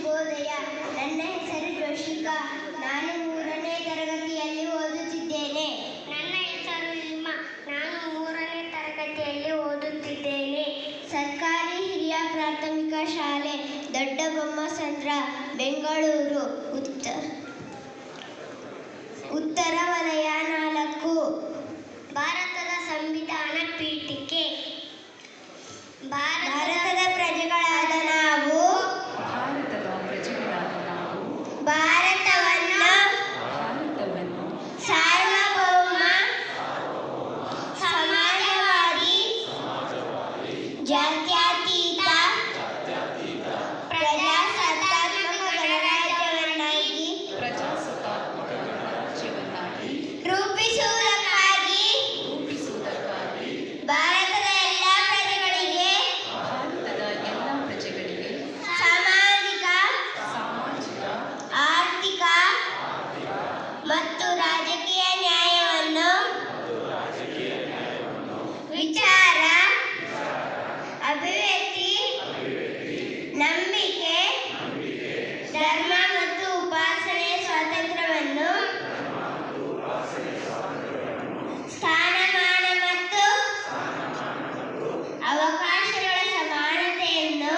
ಶುಭೋದಯ. ನನ್ನ ಹೆಸರು ಜೋಶಿಕಾ. ನಾನು 3ನೇ ತರಗತಿಯಲ್ಲಿ ಓದುತ್ತಿದ್ದೇನೆ. ನನ್ನ ಹೆಸರು ಇಲ್ಮಾ. ನಾನು 3ನೇ ತರಗತಿಯಲ್ಲಿ ಓದುತ್ತಿದ್ದೇನೆ. ಸರ್ಕಾರಿ ಹಿರಿಯ ಪ್ರಾಥಮಿಕ ಶಾಲೆ ದೊಡ್ಡಬೊಮ್ಮಸಂದ್ರ, ಬೆಂಗಳೂರು, ಉತ್ತರ ವಲಯ 4. ಭಾರತದ ಸಂವಿಧಾನ ಪೀಠಿಕೆ. ಭಾರತದ ಪ್ರಜೆಗಳಾದ ನಾವು ಭಾರತವನ್ನು ಸಾರ್ವಭೌಮ, ಸಮಾಜವಾದಿ, ಜಾತ್ಯತೀತ, ಪ್ರಜಾಸತ್ತಾತ್ಮಕ ಗಣರಾಜ್ಯವನ್ನಾಗಿ ರೂಪಿಸುವುದಕ್ಕಾಗಿ ಭಾರತದ ಎಲ್ಲ ಪ್ರಜೆಗಳಿಗೆ ಸಾಮಾಜಿಕ, ಆರ್ಥಿಕ ಮತ್ತು ರಾಜಕೀಯ ನ್ಯಾಯವನ್ನು ವಿಚಾರ, ಅಭಿವ್ಯಕ್ತಿ, ನಂಬಿಕೆ, ಧರ್ಮ ಮತ್ತು ಉಪಾಸನೆಯ ಸ್ವಾತಂತ್ರ್ಯವನ್ನು, ಸ್ಥಾನಮಾನ ಮತ್ತು ಅವಕಾಶಗಳ ಸಮಾನತೆಯನ್ನು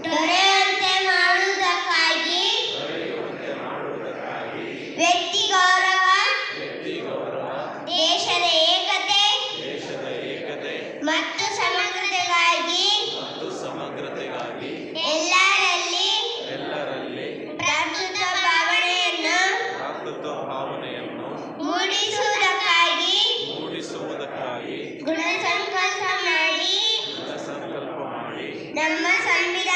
ದೊರೆಯುವಂತೆ ಮಾಡುವುದಕ್ಕಾಗಿ ವ್ಯಕ್ತಿ ಗೌರವ, ದೇಶದ ಏಕತೆ ಮತ್ತು ಸಮಗ್ರತೆಗಾಗಿ ಎಲ್ಲರಲ್ಲಿ ಭ್ರಾತೃತ್ವ ಭಾವನೆಯನ್ನು ಮೂಡಿಸುವುದಕ್ಕಾಗಿ ಗುಣ ಸಂಕಲ್ಪ ಮಾಡಿ ನಮ್ಮ ಸಂವಿಧಾನ